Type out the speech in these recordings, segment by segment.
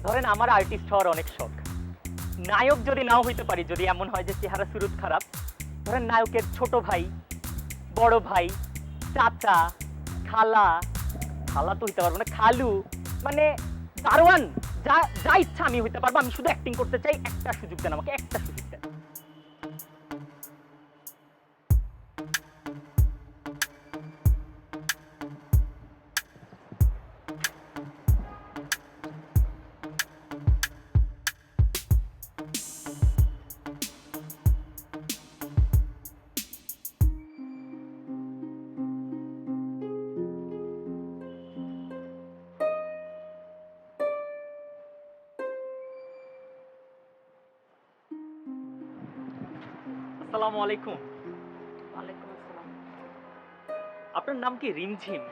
ধরেন আমার আর্টিস্ট হওয়ার অনেক শখ। নায়ক যদি নাও হইতে পারি, যদি এমন হয় যে চেহারা সুরত খারাপ, ধরেন নায়কের ছোট ভাই, বড় ভাই, চাচা, খালা, খালা তো হইতে পারবো না, খালু, মানে দারোয়ান, যা যা ইচ্ছা আমি হইতে পারবো। আমি শুধু অ্যাক্টিং করতে চাই, একটা সুযোগ দেন আমাকে, একটা সুযোগ দেন। আসসালামু আলাইকুম। ওয়ালাইকুম আসসালাম। আপনার নাম কি? রিমঝিম?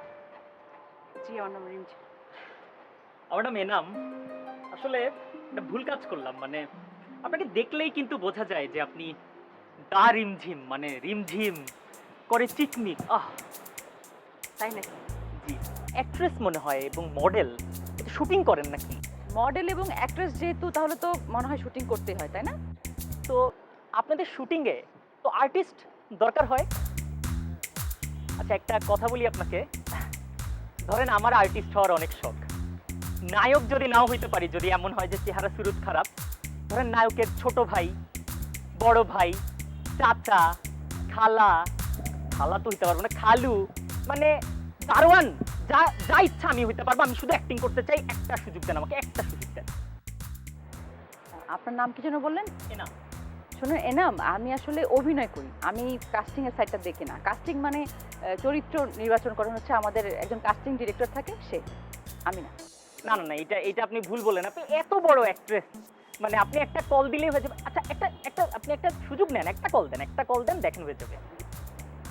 জি, আমার নাম রিমঝিম। আমার নাম এনাম। আসলে একটা ভুল কাজ করলাম, মানে আপনাকে দেখলেই কিন্তু বোঝা যায় যে আপনি দা রিমঝিম, মানে রিমঝিম করে চিকমিক। তাই নাকি? জি, অ্যাক্ট্রেস মনে হয় এবং মডেল। এটা শুটিং করেন নাকি? মডেল এবং অ্যাক্ট্রেস যেহেতু, তাহলে তো মনে হয় শুটিং করতেই হয়, তাই না? তো আপনাদের শুটিংয়ে তো আর্টিস্ট দরকার হয়। আচ্ছা, একটা কথা বলি আপনাকে। ধরেন আমার আর্টিস্ট হওয়ার অনেক শখ। নায়ক যদি নাও হইতে পারি, যদি এমন হয় যে চেহারা সুরত খারাপ, ধরেন নায়কের ছোট ভাই, বড় ভাই, চাচা, খালা, খালা তো হইতে পারবো না, খালু, মানে দারোয়ান, যা যা ইচ্ছা আমি হইতে পারবো। আমি শুধু অ্যাক্টিং করতে চাই, একটা সুযোগ দেন আমাকে, একটা সুযোগ দেন। আপনার নাম কি যেন বললেন? না, শুনুন এনাম, আমি আসলে অভিনয় করি, আমি কাস্টিং এর সাইডটা দেখি না। কাস্টিং মানে চরিত্র নির্বাচন করা হচ্ছে আমাদের একজন কাস্টিং ডিরেক্টর থাকে, সে। আমি না। না, না, না, এটা এটা আপনি ভুল বলেন। আপনি এত বড় অ্যাক্ট্রেস, মানে আপনি একটা কল দিলেই হয়ে যাবে। আচ্ছা, একটা একটা আপনি একটা সুযোগ নেন, একটা কল দেন, একটা কল দেন, দেখেন হয়ে যাবে।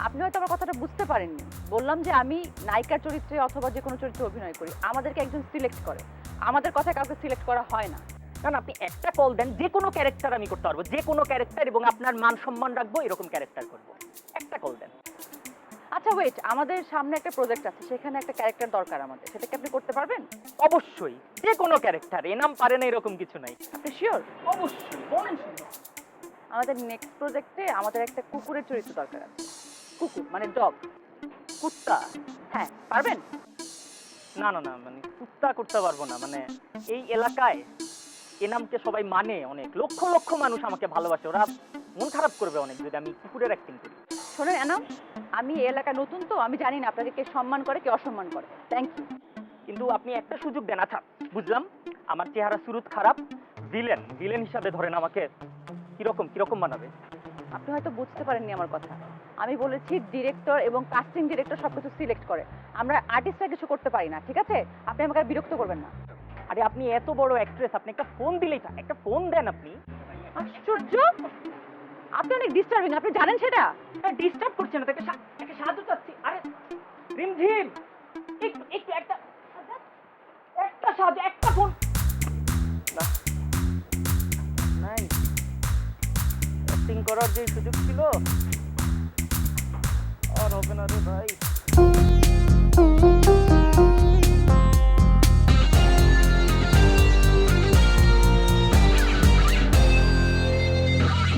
আপনি হয়তো আমার কথাটা বুঝতে পারেননি। বললাম যে আমি নায়িকার চরিত্রে অথবা যে কোনো চরিত্রে অভিনয় করি, আমাদেরকে একজন সিলেক্ট করে। আমাদের কথায় কাউকে সিলেক্ট করা হয় না। না, না, আপনি একটা কল দেন, যে কোনো ক্যারেক্টার আমি করতে পারবো, যে কোনো ক্যারেক্টার, এবং আপনার মান সম্মান রাখবো, এরকম ক্যারেক্টার করবো। একটা কল দেন। আচ্ছা ওয়েট, আমাদের সামনে একটা প্রজেক্ট আছে, সেখানে একটা ক্যারেক্টার দরকার আমাদের, সেটা কি আপনি করতে পারবেন? অবশ্যই, যে কোনো ক্যারেক্টার, এনাম পারে না এরকম কিছু নাই। আপনি শিওর? অবশ্যই, বলেন শুনো। আমাদের নেক্সট প্রজেক্টে আমাদের একটা কুকুরের চরিত্র দরকার আছে। কুকুর মানে ডগ। কুত্তা? হ্যাঁ, পারবেন? না, না, না, মানে কুত্তা করতে পারবো না। মানে এই এলাকায় এনামকে সবাই মানে, অনেক লক্ষ লক্ষ মানুষ আমাকে ভালোবাসে, ওরা মন খারাপ করবে অনেক যদি আমি কুকুরের অ্যাক্টিং করি। শোনেন এনাম, আমি এই এলাকা নতুন, তো আমি জানি না আপনাকে কে সম্মান করে কে অসম্মান করে। Thank you. কিন্তু আপনি একটা সুযোগ দেন। আচ্ছা, বুঝলাম আমার চেহারা সুরত খারাপ, ভিলেন ভিলেন হিসাবে ধরেন আমাকে কিরকম কিরকম বানাবে? আপনি হয়তো বুঝতে পারেননি আমার কথা। আমি বলেছি ডিরেক্টর এবং কাস্টিং ডিরেক্টর সবকিছু সিলেক্ট করে, আমরা আর্টিস্টরা কিছু করতে পারি না, ঠিক আছে? আপনি আমাকে আর বিরক্ত করবেন না। আরে আপনি এত বড় অ্যাক্ট্রেস, আপনি একটা ফোন দিলেই থাকে, একটা ফোন দেন আপনি। আশ্চর্য, আপনি অনেক ডিস্টার্বিং, আপনি জানেন সেটা? ডিস্টার্ব করছে না, তাকে একটা সাহায্য চাচ্ছি। আরে রিমঝিম, একটু একটু একটা একটা সাহায্য, একটা ফোন। না, নাই, অ্যাক্টিং করার যে সুযোগ ছিল আর হবে না রে ভাই।